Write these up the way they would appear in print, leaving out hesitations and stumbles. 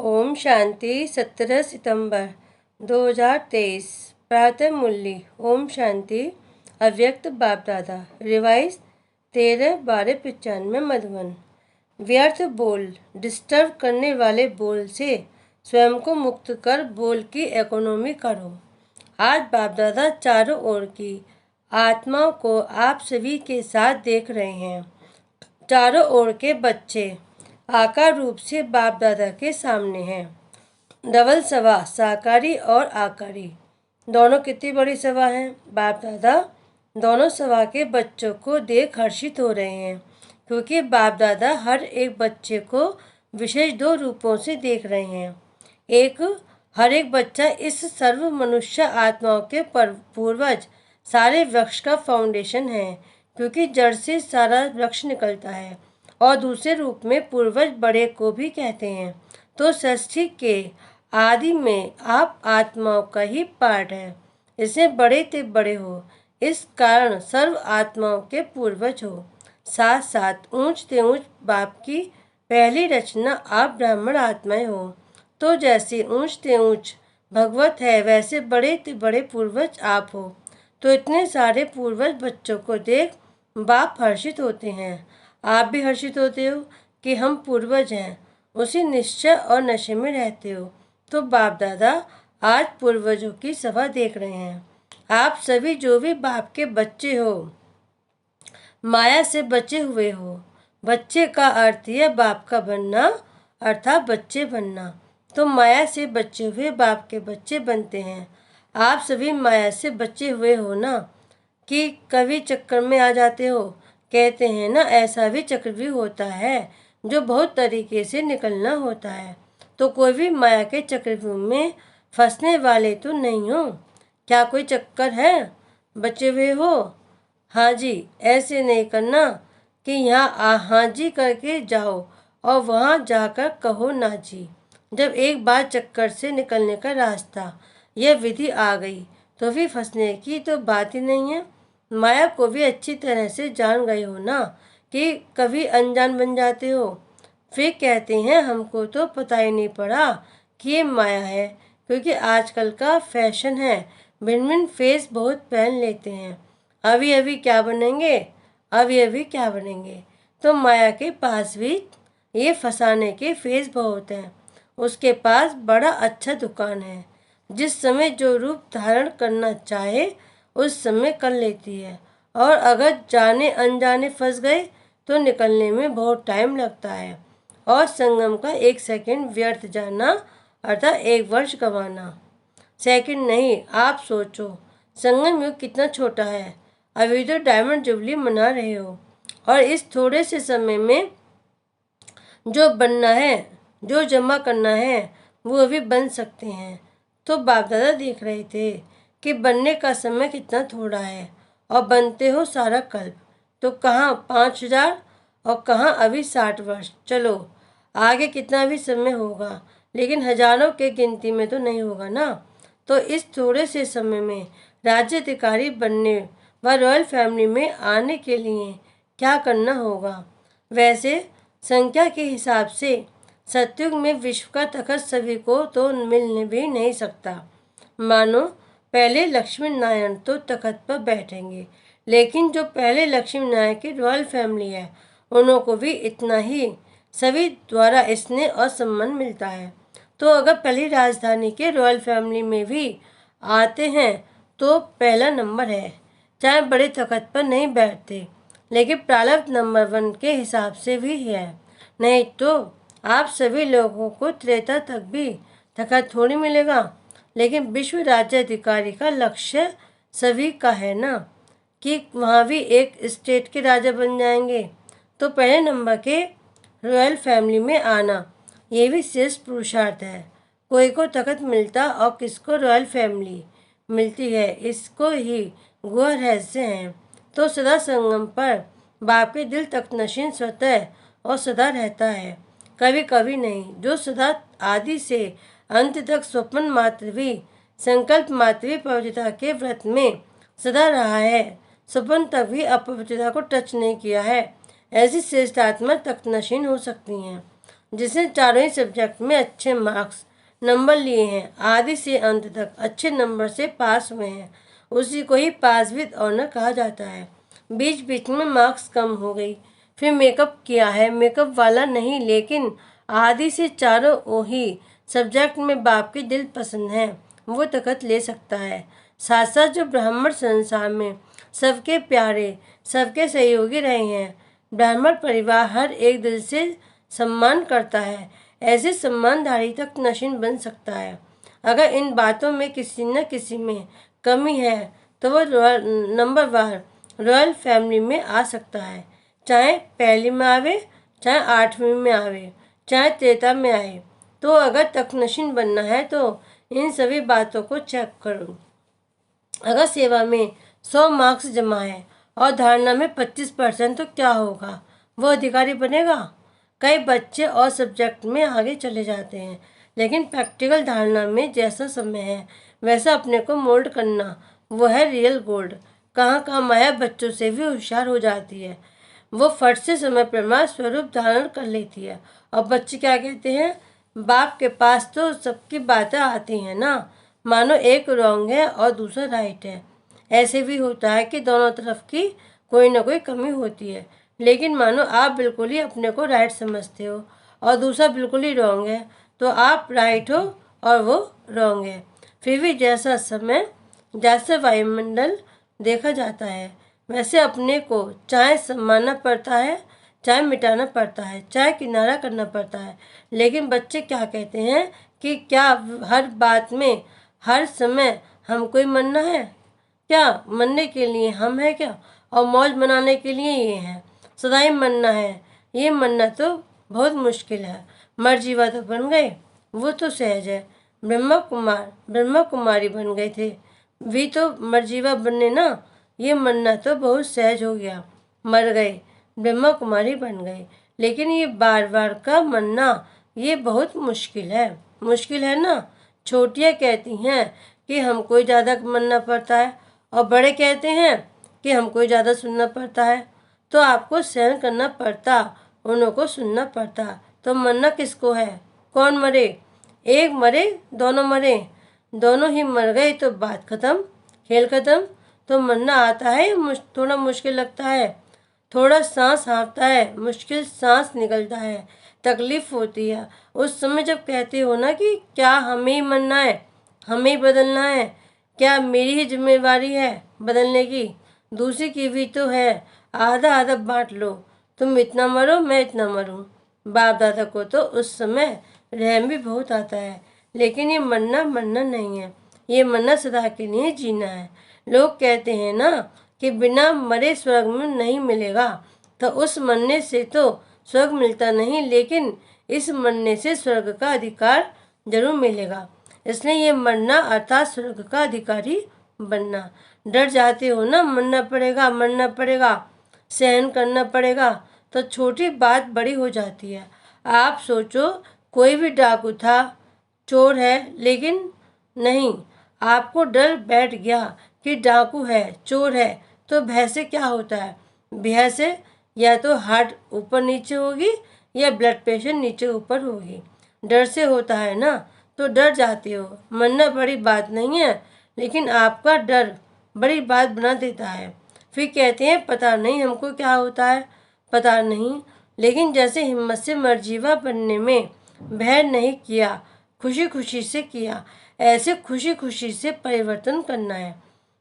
ओम शांति 17 सितंबर 2023 प्रातः मुरली। ओम शांति। अव्यक्त बाप दादा रिवाइज 13/12/95 मधुबन। व्यर्थ बोल, डिस्टर्ब करने वाले बोल से स्वयं को मुक्त कर बोल की इकोनॉमी करो। आज बाप दादा चारों ओर की आत्माओं को आप सभी के साथ देख रहे हैं। चारों ओर के बच्चे आकार रूप से बाप दादा के सामने हैं। डबल सभा, साकारी और आकारी, दोनों कितनी बड़ी सभा है। बाप दादा दोनों सभा के बच्चों को देख हर्षित हो रहे हैं, क्योंकि बाप दादा हर एक बच्चे को विशेष 2 रूपों से देख रहे हैं। हर एक बच्चा इस सर्व मनुष्य आत्माओं के पूर्वज सारे वृक्ष का फाउंडेशन है, क्योंकि जड़ से सारा वृक्ष निकलता है। और दूसरे रूप में पूर्वज बड़े को भी कहते हैं। तो सृष्टि के आदि में आप आत्माओं का ही पार्ट है। इसमें बड़े ते बड़े हो, इस कारण सर्व आत्माओं के पूर्वज हो। साथ साथ ऊंच ते ऊंच बाप की पहली रचना आप ब्राह्मण आत्माएं हो। तो जैसे ऊंच ते ऊंच भगवत है, वैसे बड़े ते बड़े पूर्वज आप हो। तो इतने सारे पूर्वज बच्चों को देख बाप हर्षित होते हैं। आप भी हर्षित होते हो कि हम पूर्वज हैं। उसी निश्चय और नशे में रहते हो। तो बाप दादा आज पूर्वजों की सभा देख रहे हैं। आप सभी जो भी बाप के बच्चे हो, माया से बचे हुए हो। बच्चे का अर्थ है बाप का बनना, अर्थात बच्चे बनना। तो माया से बचे हुए बाप के बच्चे बनते हैं। आप सभी माया से बचे हुए हो ना, कि कभी चक्कर में आ जाते हो। कहते हैं ना, ऐसा भी चक्र भी होता है जो बहुत तरीके से निकलना होता है। तो कोई भी माया के चक्रव्यूह में फंसने वाले तो नहीं हो। क्या कोई चक्कर है? बचे हुए हो? हाँ जी। ऐसे नहीं करना कि यहाँ हाँ जी करके जाओ और वहाँ जाकर कहो ना जी। जब एक बार चक्कर से निकलने का रास्ता, यह विधि आ गई, तो भी फंसने की तो बात ही नहीं है। माया को भी अच्छी तरह से जान गए हो ना, कि कभी अनजान बन जाते हो। फिर कहते हैं हमको तो पता ही नहीं पड़ा कि ये माया है, क्योंकि आजकल का फैशन है, भिन्न भिन्न फेस बहुत पहन लेते हैं। अभी अभी क्या बनेंगे, अभी अभी क्या बनेंगे। तो माया के पास भी ये फंसाने के फेस बहुत हैं। उसके पास बड़ा अच्छा दुकान है। जिस समय जो रूप धारण करना चाहे उस समय कर लेती है। और अगर जाने अनजाने फंस गए तो निकलने में बहुत टाइम लगता है। और संगम का 1 सेकंड व्यर्थ जाना, अर्थात 1 वर्ष गंवाना। सेकंड नहीं, आप सोचो संगम युग कितना छोटा है। अभी तो डायमंड जुबली मना रहे हो, और इस थोड़े से समय में जो बनना है, जो जमा करना है, वो अभी बन सकते हैं। तो बाप दादा देख रहे थे कि बनने का समय कितना थोड़ा है, और बनते हो सारा कल्प। तो कहाँ 5000 और कहाँ अभी 60 वर्ष। चलो आगे कितना भी समय होगा, लेकिन हजारों के गिनती में तो नहीं होगा ना। तो इस थोड़े से समय में राज्य अधिकारी बनने व रॉयल फैमिली में आने के लिए क्या करना होगा। वैसे संख्या के हिसाब से सतयुग में विश्व का तखत सभी को तो मिल भी नहीं सकता। मानो पहले लक्ष्मी नारायण तो तखत पर बैठेंगे, लेकिन जो पहले लक्ष्मी नारायण की रॉयल फैमिली है, उन्हों को भी इतना ही सभी द्वारा स्नेह और सम्मान मिलता है। तो अगर पहली राजधानी के रॉयल फैमिली में भी आते हैं तो पहला नंबर है, चाहे बड़े तखत पर नहीं बैठते, लेकिन प्रारब्ध नंबर 1 के हिसाब से भी है। नहीं तो आप सभी लोगों को त्रेता तक भी तखत थोड़ी मिलेगा। लेकिन विश्व राज्य अधिकारी का लक्ष्य सभी का है ना, कि वहाँ भी एक स्टेट के राजा बन जाएंगे। तो पहले नंबर के रॉयल फैमिली में आना, ये भी श्रेष्ठ पुरुषार्थ है। कोई को तखत मिलता और किसको रॉयल फैमिली मिलती है, इसको ही गुह रहस्य है। तो सदा संगम पर बाप के दिल तक नशीन स्वतः और सदा रहता है, कभी कभी नहीं। जो सदा आदि से अंत तक स्वप्न मात्र भी, संकल्प मात्र भी पवित्रता के व्रत में सदा रहा है, स्वप्न तक भी अपवित्रता को टच नहीं किया है, ऐसी श्रेष्ठ आत्मा तख्त नशीन हो सकती हैं। जिसने चारों ही सब्जेक्ट में अच्छे मार्क्स नंबर लिए हैं, आदि से अंत तक अच्छे नंबर से पास हुए हैं, उसी को ही पास विद ऑनर कहा जाता है। बीच बीच में मार्क्स कम हो गई, फिर मेकअप किया है, मेकअप वाला नहीं, लेकिन आदि से चारों ही सब्जेक्ट में बाप की दिल पसंद है, वो तखत ले सकता है। साथ साथ जो ब्राह्मण संसार में सबके प्यारे, सबके सहयोगी रहे हैं, ब्राह्मण परिवार हर एक दिल से सम्मान करता है, ऐसे सम्मानधारी तक नशीन बन सकता है। अगर इन बातों में किसी न किसी में कमी है तो वो नंबर वार रॉयल फैमिली में आ सकता है, चाहे पहली में आवे, चाहे 8वीं में आवे, चाहे त्रेता में आए। तो अगर तकनशीन बनना है तो इन सभी बातों को चेक करो। अगर सेवा में 100 मार्क्स जमा है और धारणा में 25% तो क्या होगा, वो अधिकारी बनेगा। कई बच्चे और सब्जेक्ट में आगे चले जाते हैं, लेकिन प्रैक्टिकल धारणा में जैसा समय है वैसा अपने को मोल्ड करना, वो है रियल गोल्ड। कहाँ कहाँ माया बच्चों से भी होशियार हो जाती है, वो फट से समय प्रमाण स्वरूप धारण कर लेती है। और बच्चे क्या कहते हैं, बाप के पास तो सबकी बातें आती हैं ना, मानो एक रॉन्ग है और दूसरा राइट है। ऐसे भी होता है कि दोनों तरफ की कोई ना कोई कमी होती है, लेकिन मानो आप बिल्कुल ही अपने को राइट समझते हो और दूसरा बिल्कुल ही रॉन्ग है, तो आप राइट हो और वो रॉन्ग है। फिर भी जैसा समय, जैसा वायुमंडल देखा जाता है, वैसे अपने को चाहे सम्मानना पड़ता है, चाहे मिटाना पड़ता है, चाहे किनारा करना पड़ता है। लेकिन बच्चे क्या कहते हैं कि क्या हर बात में हर समय हमको ही मरना है क्या, मरने के लिए हम हैं क्या, और मौज मनाने के लिए ये हैं, सदा ही मरना है। ये मरना तो बहुत मुश्किल है, मर जीवा तो बन गए, वो तो सहज है। ब्रह्मा कुमारी बन गए थे, भी तो मरजीवा बनने ना, ये मरना तो बहुत सहज हो गया, मर गए, ब्रह्मा कुमारी बन गए। लेकिन ये बार बार का मरना ये बहुत मुश्किल है ना। छोटियाँ कहती हैं कि हमको ही ज़्यादा मरना पड़ता है और बड़े कहते हैं कि हमको ही ज़्यादा सुनना पड़ता है। तो आपको सहन करना पड़ता, उन्हों को सुनना पड़ता, तो मरना किसको है, कौन मरे, एक मरे, दोनों मरे, दोनों ही मर गए तो बात खत्म, खेल खत्म। तो मरना आता है या थोड़ा मुश्किल लगता है, थोड़ा सांस हाँफता है, मुश्किल सांस निकलता है, तकलीफ होती है। उस समय जब कहते हो ना कि क्या हमें ही मरना है, हमें ही बदलना है, क्या मेरी ही जिम्मेवारी है बदलने की, दूसरी की भी तो है, आधा आधा बांट लो, तुम इतना मरो मैं इतना मरूं। बाप दादा को तो उस समय रहम भी बहुत आता है, लेकिन ये मरना नहीं है, ये मरना सदा के लिए जीना है। लोग कहते हैं ना कि बिना मरे स्वर्ग में नहीं मिलेगा, तो उस मरने से तो स्वर्ग मिलता नहीं, लेकिन इस मरने से स्वर्ग का अधिकार जरूर मिलेगा। इसलिए ये मरना अर्थात स्वर्ग का अधिकारी बनना। डर जाते हो ना, मरना पड़ेगा, सहन करना पड़ेगा, तो छोटी बात बड़ी हो जाती है। आप सोचो कोई भी डाकू था, चोर है, लेकिन नहीं, आपको डर बैठ गया कि डाकू है, चोर है, तो भय से क्या होता है, भय से या तो हार्ट ऊपर नीचे होगी या ब्लड प्रेशर नीचे ऊपर होगी, डर से होता है ना, तो डर जाते हो। मरना बड़ी बात नहीं है, लेकिन आपका डर बड़ी बात बना देता है। फिर कहते हैं पता नहीं हमको क्या होता है, पता नहीं, लेकिन जैसे हिम्मत से मरजीवा बनने में भय नहीं किया, खुशी खुशी से किया, ऐसे खुशी खुशी से परिवर्तन करना है।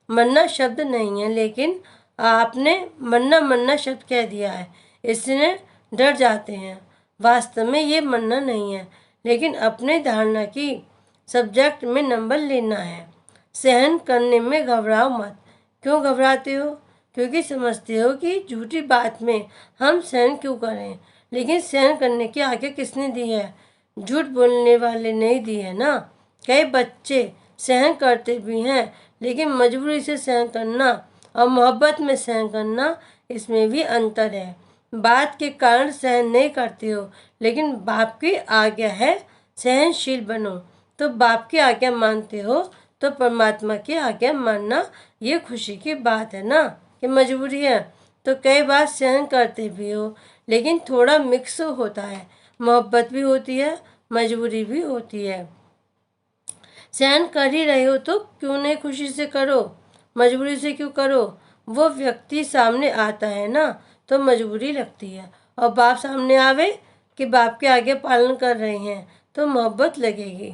मरना शब्द नहीं है, लेकिन आपने मरना शब्द कह दिया है, इसलिए डर जाते हैं। वास्तव में ये मरना नहीं है, लेकिन अपने धारणा की सब्जेक्ट में नंबर लेना है। सहन करने में घबराओ मत। क्यों घबराते हो, क्योंकि समझते हो कि झूठी बात में हम सहन क्यों करें, लेकिन सहन करने की आज्ञा किसने दी है, झूठ बोलने वाले नहीं दी है ना। कई बच्चे सहन करते भी हैं, लेकिन मजबूरी से सहन करना और मोहब्बत में सहन करना, इसमें भी अंतर है। बात के कारण सहन नहीं करते हो, लेकिन बाप की आज्ञा है सहनशील बनो, तो बाप की आज्ञा मानते हो, तो परमात्मा की आज्ञा मानना ये खुशी की बात है ना, कि मजबूरी है। तो कई बार सहन करते भी हो, लेकिन थोड़ा मिक्स होता है, मोहब्बत भी होती है, मजबूरी भी होती है। सहन कर ही रहे हो तो क्यों नहीं खुशी से करो, मजबूरी से क्यों करो। वो व्यक्ति सामने आता है ना तो मजबूरी लगती है, और बाप सामने आवे कि बाप के आगे पालन कर रहे हैं तो मोहब्बत लगेगी,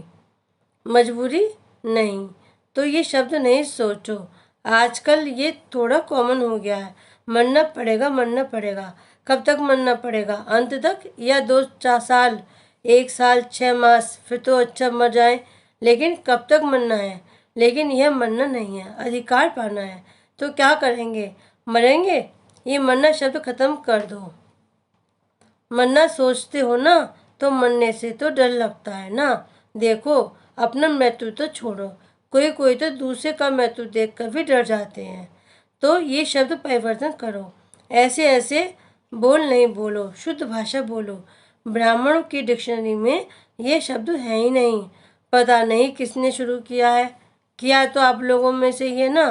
मजबूरी नहीं। तो ये शब्द नहीं सोचो, आजकल ये थोड़ा कॉमन हो गया है। मरना पड़ेगा, मरना पड़ेगा। कब तक मरना पड़ेगा, अंत तक, या 2-4 साल, 1 साल, 6 मास, फिर तो अच्छा मर जाए। लेकिन कब तक मरना है। लेकिन यह मरना नहीं है, अधिकार पाना है। तो क्या करेंगे, मरेंगे। ये मरना शब्द खत्म कर दो। मरना सोचते हो ना तो मरने से तो डर लगता है ना। देखो, अपना मृत्यु तो छोड़ो, कोई कोई तो दूसरे का मृत्यु देखकर भी डर जाते हैं। तो ये शब्द परिवर्तन करो, ऐसे ऐसे बोल नहीं बोलो, शुद्ध भाषा बोलो। ब्राह्मणों की डिक्शनरी में ये शब्द है ही नहीं। पता नहीं किसने शुरू किया है, किया तो आप लोगों में से ही है ना।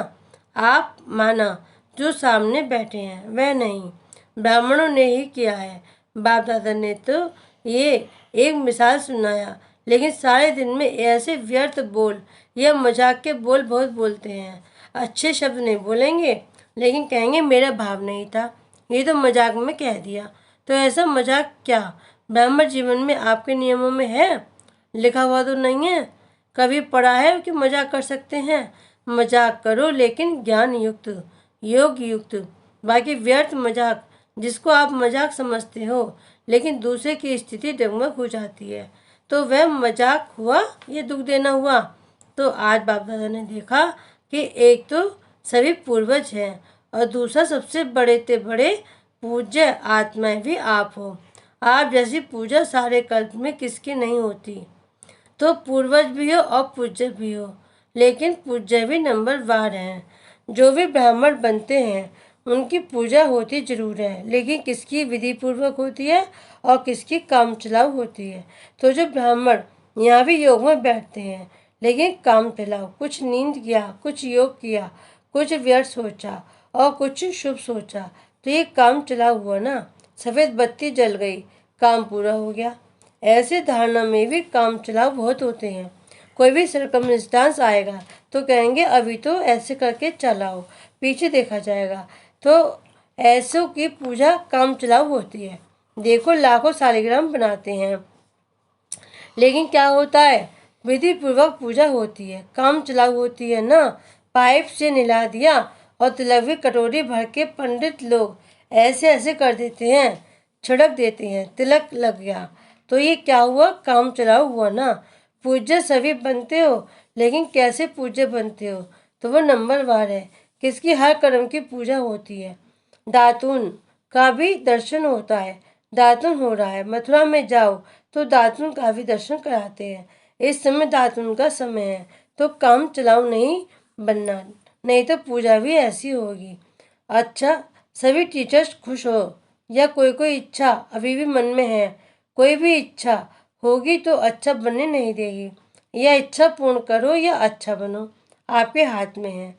आप माना, जो सामने बैठे हैं वह नहीं, ब्राह्मणों ने ही किया है। बाप दादा ने तो ये एक मिसाल सुनाया, लेकिन सारे दिन में ऐसे व्यर्थ बोल या मजाक के बोल बहुत बोलते हैं। अच्छे शब्द नहीं बोलेंगे, लेकिन कहेंगे मेरा भाव नहीं था, ये तो मजाक में कह दिया। तो ऐसा मजाक क्या ब्राह्मण जीवन में आपके नियमों में है? लिखा हुआ तो नहीं है। कभी पढ़ा है कि मजाक कर सकते हैं? मजाक करो लेकिन ज्ञान युक्त, योग युक्त। बाकी व्यर्थ मजाक, जिसको आप मजाक समझते हो लेकिन दूसरे की स्थिति डगमग हो जाती है, तो वह मजाक हुआ या दुख देना हुआ। तो आज बाप दादा ने देखा कि एक तो सभी पूर्वज हैं और दूसरा सबसे बड़े ते बड़े पूज्य आत्माएं भी आप हो। आप जैसी पूजा सारे कल्प में किसकी नहीं होती। तो पूर्वज भी हो और पूज्य भी हो, लेकिन पूज्य भी नंबर वार हैं। जो भी ब्राह्मण बनते हैं उनकी पूजा होती जरूर है, लेकिन किसकी विधि पूर्वक होती है और किसकी काम चलाऊ होती है। तो जो ब्राह्मण यहाँ भी योग में बैठते हैं, लेकिन काम चलाओ, कुछ नींद किया, कुछ योग किया, कुछ व्यर्थ सोचा और कुछ शुभ सोचा, तो ये काम चलाऊ हुआ ना। सफ़ेद बत्ती जल गई, काम पूरा हो गया। ऐसे धारणा में भी काम चलाऊ बहुत होते हैं। कोई भी सरकमस्टांस आएगा तो कहेंगे अभी तो ऐसे करके चलाओ, पीछे देखा जाएगा। तो ऐसों की पूजा काम चलाऊ होती है। देखो, लाखों शालिग्राम बनाते हैं, लेकिन क्या होता है, विधि पूर्वक पूजा होती है, काम चलाऊ होती है ना। पाइप से निला दिया और तिलक कटोरी भर के पंडित लोग ऐसे ऐसे कर देते हैं, छिड़क देते हैं, तिलक लग गया। तो ये क्या हुआ, काम चलाऊ हुआ ना। पूज्य सभी बनते हो, लेकिन कैसे पूज्य बनते हो तो वो नंबरवार है। किसकी हर कर्म की पूजा होती है। दातून का भी दर्शन होता है। दातून हो रहा है, मथुरा में जाओ तो दातून का भी दर्शन कराते हैं। इस समय दातून का समय है, तो काम चलाऊ नहीं बनना, नहीं तो पूजा भी ऐसी होगी। अच्छा, सभी टीचर्स खुश हो, या कोई कोई इच्छा अभी भी मन में है। कोई भी इच्छा होगी तो अच्छा बनने नहीं देगी। यह इच्छा पूर्ण करो या अच्छा बनो, आपके हाथ में है।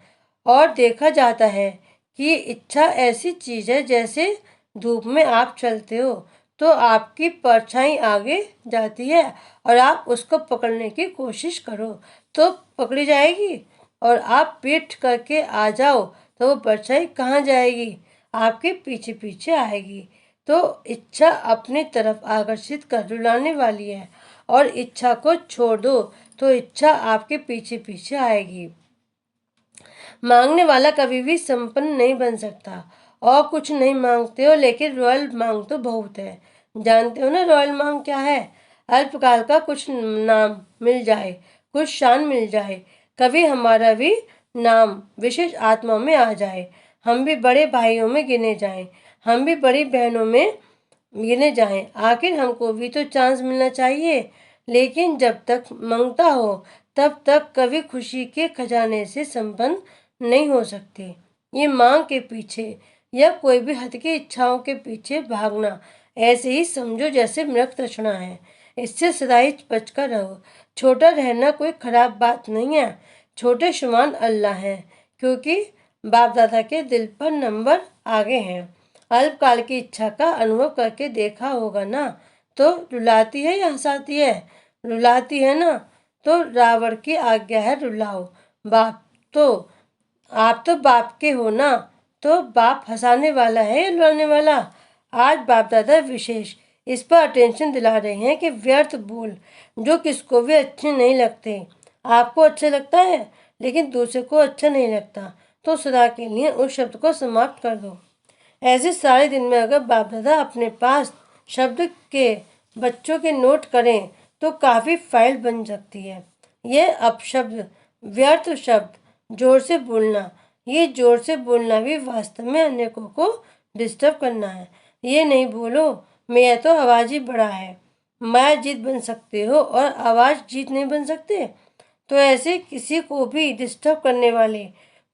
और देखा जाता है कि इच्छा ऐसी चीज़ है, जैसे धूप में आप चलते हो तो आपकी परछाई आगे जाती है और आप उसको पकड़ने की कोशिश करो तो पकड़ी जाएगी, और आप पीठ करके आ जाओ तो वो परछाई कहाँ जाएगी, आपके पीछे पीछे आएगी। तो इच्छा अपनी तरफ आकर्षित कर रुलाने वाली है, और इच्छा को छोड़ दो तो इच्छा आपके पीछे पीछे आएगी। मांगने वाला कभी भी संपन्न नहीं बन सकता। और कुछ नहीं मांगते हो, लेकिन रॉयल मांग तो बहुत है। जानते हो ना रॉयल मांग क्या है? अल्पकाल का कुछ नाम मिल जाए, कुछ शान मिल जाए, कभी हमारा भी नाम विशेष आत्मा में आ जाए, हम भी बड़े भाइयों में गिने जाएं, हम भी बड़ी बहनों में गिने जाएं। आखिर हमको भी तो चांस मिलना चाहिए। लेकिन जब तक मांगता हो तब तक कभी खुशी के खजाने से संपन्न नहीं हो सकते। ये मांग के पीछे या कोई भी हद की इच्छाओं के पीछे भागना ऐसे ही समझो जैसे मृग तृष्णा है। इससे सदा ही बचकर रहो। छोटा रहना कोई खराब बात नहीं है। छोटे शुमान अल्लाह हैं, क्योंकि बाप दादा के दिल पर नंबर आगे हैं। अल्पकाल की इच्छा का अनुभव करके देखा होगा ना, तो रुलाती है या हंसाती है? रुलाती है ना। तो रावण की आज्ञा है रुलाओ। बाप तो आप तो बाप के हो ना, तो बाप हंसाने वाला है या रुलाने वाला? आज बाप दादा विशेष इस पर अटेंशन दिला रहे हैं कि व्यर्थ बोल जो किसको भी अच्छे नहीं लगते। आपको अच्छा लगता है लेकिन दूसरे को अच्छा नहीं लगता, तो सदा के लिए उस शब्द को समाप्त कर दो। ऐसे सारे दिन में अगर बाप दादा अपने पास शब्द के बच्चों के नोट करें तो काफ़ी फाइल बन सकती है। यह अपशब्द, व्यर्थ शब्द, जोर से बोलना, ये जोर से बोलना भी वास्तव में अनेकों को डिस्टर्ब करना है। ये नहीं बोलो मैं तो आवाज़ ही बड़ा है। माया जीत बन सकते हो और आवाज़ जीत नहीं बन सकते। तो ऐसे किसी को भी डिस्टर्ब करने वाले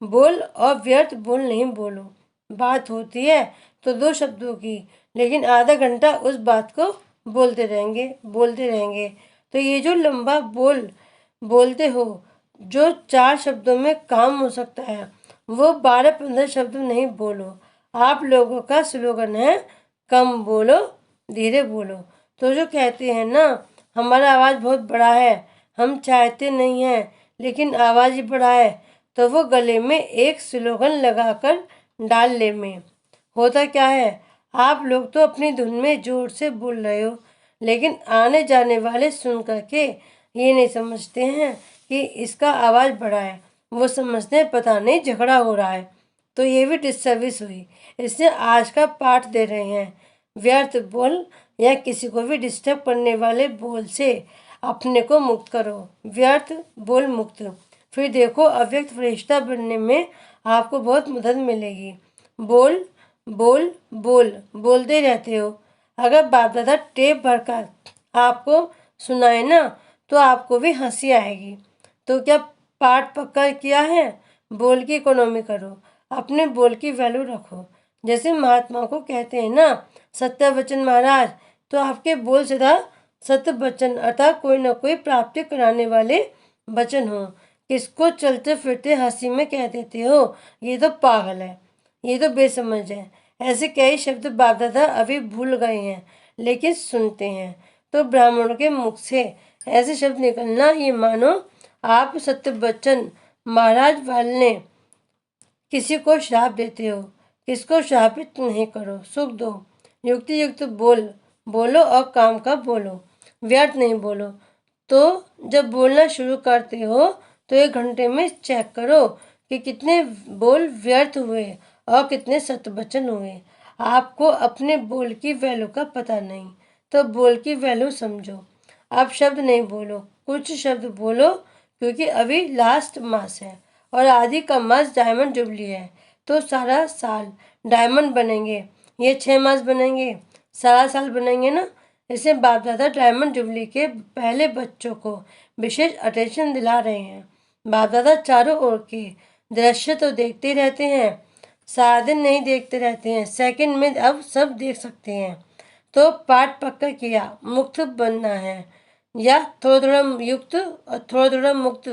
बोल और व्यर्थ बोल नहीं बोलो। बात होती है तो दो शब्दों की, लेकिन आधा घंटा उस बात को बोलते रहेंगे। तो ये जो लंबा बोल बोलते हो, जो 4 शब्दों में काम हो सकता है, वो 12-15 शब्द नहीं बोलो। आप लोगों का स्लोगन है कम बोलो धीरे बोलो। तो जो कहते हैं ना हमारा आवाज़ बहुत बड़ा है, हम चाहते नहीं हैं लेकिन आवाज़ ही बड़ा है, तो वो गले में एक स्लोगन लगाकर डाल ले में। होता क्या है, आप लोग तो अपनी धुन में जोर से बोल रहे हो, लेकिन आने जाने वाले सुन करके ये नहीं समझते हैं कि इसका आवाज़ बड़ा है, वो समझते हैं पता नहीं झगड़ा हो रहा है। तो ये भी डिससर्विस हुई। इसलिए आज का पाठ दे रहे हैं, व्यर्थ बोल या किसी को भी डिस्टर्ब करने वाले बोल से अपने को मुक्त करो। व्यर्थ बोल मुक्त, फिर देखो अव्यक्त फरिश्ता बनने में आपको बहुत मदद मिलेगी। बोल बोल बोल बोलते रहते हो। अगर बाप दादा टेप भरकर आपको सुनाए ना तो आपको भी हंसी आएगी। तो क्या पाठ पक्का किया है? बोल की इकोनॉमी करो, अपने बोल की वैल्यू रखो। जैसे महात्मा को कहते हैं ना सत्य वचन महाराज, तो आपके बोल सदा सत्य वचन अर्थात कोई ना कोई प्राप्ति कराने वाले वचन हो। किसको चलते फिरते हंसी में कह देते हो ये तो पागल है, ये तो बेसमझ है। ऐसे कई शब्द बाप दादा अभी भूल गए हैं लेकिन सुनते हैं। तो ब्राह्मणों के मुख से ऐसे शब्द निकलना ये मानो आप सत्य वचन महाराज वाले किसी को श्राप देते हो। किसको श्रापित नहीं करो, सुख दो। युक्ति युक्त बोलो और काम का बोलो, व्यर्थ नहीं बोलो। तो जब बोलना शुरू करते हो तो 1 घंटे में चेक करो कि कितने बोल व्यर्थ हुए और कितने सत्वचन हुए। आपको अपने बोल की वैल्यू का पता नहीं, तो बोल की वैल्यू समझो। आप शब्द नहीं बोलो, कुछ शब्द बोलो, क्योंकि अभी लास्ट मास है और आदि का मास डायमंड जुबली है। तो सारा साल डायमंड बनेंगे, ये 6 मास बनेंगे, सारा साल बनेंगे ना। इसलिए बाप दादा डायमंड जुबली के पहले बच्चों को विशेष अटेंशन दिला रहे हैं। बाप दादा चारों ओर के दृश्य तो देखते रहते हैं, सारा दिन नहीं देखते रहते हैं, सेकंड में अब सब देख सकते हैं। तो पाठ पक्का किया, मुक्त बनना है या थोड़ा थोड़ा युक्त और थोड़ा थोड़ा मुक्त,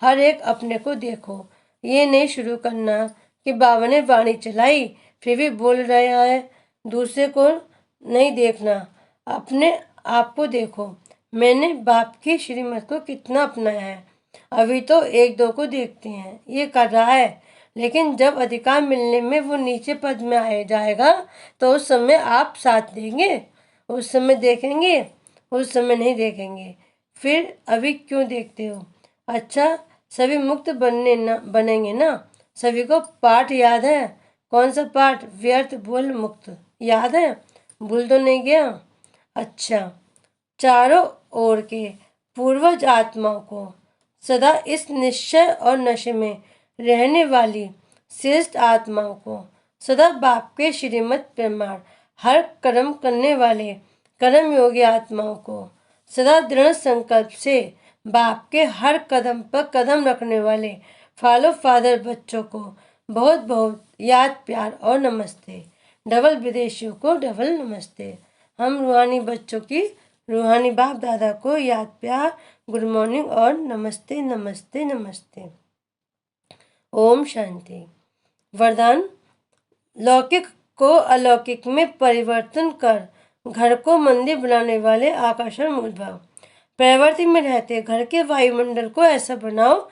हर एक अपने को देखो। ये नहीं शुरू करना कि बाबा ने वाणी चलाई फिर भी बोल रहा है, दूसरे को नहीं देखना, अपने आप को देखो। मैंने बाप की श्रीमत को कितना अपनाया है, अभी तो 1-2 को देखते हैं, ये कर रहा है, लेकिन जब अधिकार मिलने में वो नीचे पद में आ जाएगा तो उस समय आप साथ देंगे, उस समय देखेंगे, उस समय नहीं देखेंगे। फिर अभी क्यों देखते हो? अच्छा, सभी मुक्त बनेंगे ना। सभी को पाठ याद है? कौन सा पाठ? व्यर्थ बोल मुक्त याद है? भूल तो नहीं गया? अच्छा, चारों ओर के पूर्वज आत्माओं को सदा इस निश्चय और नशे में रहने वाली श्रेष्ठ आत्माओं को सदा बाप के श्रीमत प्रमाण हर कर्म करने वाले कर्म योगी आत्माओं को सदा दृढ़ संकल्प से बाप के हर कदम पर कदम रखने वाले फॉलो फादर बच्चों को बहुत बहुत याद प्यार और नमस्ते। डबल विदेशियों को डबल नमस्ते। हम रूहानी बच्चों की रूहानी बाप दादा को याद प्यार, गुड मॉर्निंग और नमस्ते नमस्ते नमस्ते। ओम शांति। वरदान, लौकिक को अलौकिक में परिवर्तन कर घर को मंदिर बनाने वाले आकर्षण मूल भाव। प्रवृत्ति में रहते घर के वायुमंडल को ऐसा बनाओ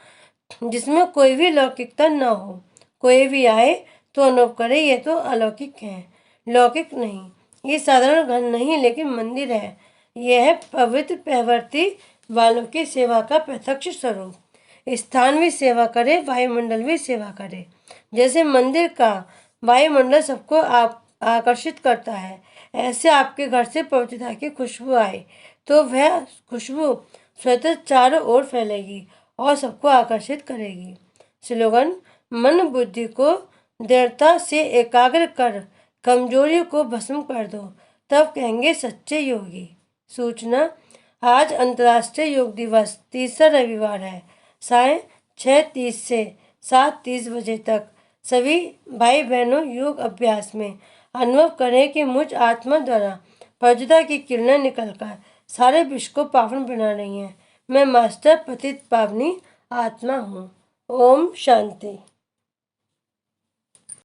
जिसमें कोई भी लौकिकता न हो। कोई भी आए तो अनुभव करे ये तो अलौकिक है, लौकिक नहीं। ये साधारण घर नहीं लेकिन मंदिर है। यह है पवित्र प्रवृत्ति वालों की सेवा का प्रत्यक्ष स्वरूप। स्थान भी सेवा करे, वायुमंडल भी सेवा करे। जैसे मंदिर का वायुमंडल सबको आकर्षित करता है, ऐसे आपके घर से पवित्रता की खुशबू आए तो वह खुशबू स्वतः चारों ओर फैलेगी और सबको आकर्षित करेगी। स्लोगन: मन बुद्धि को दृढ़ता से एकाग्र कर कमजोरियों को भस्म कर दो, तब कहेंगे सच्चे योगी। सूचना: आज अंतर्राष्ट्रीय योग दिवस, तीसरा रविवार है। सायं 6:30 से 7:30 बजे तक सभी भाई बहनों योग अभ्यास में अनुभव करें कि मुझ आत्मा द्वारा प्रज्वलता की किरणें निकलकर सारे विश्व को पावन बना रही हैं। मैं मास्टर पतित पावनी आत्मा हूँ। ओम शांति।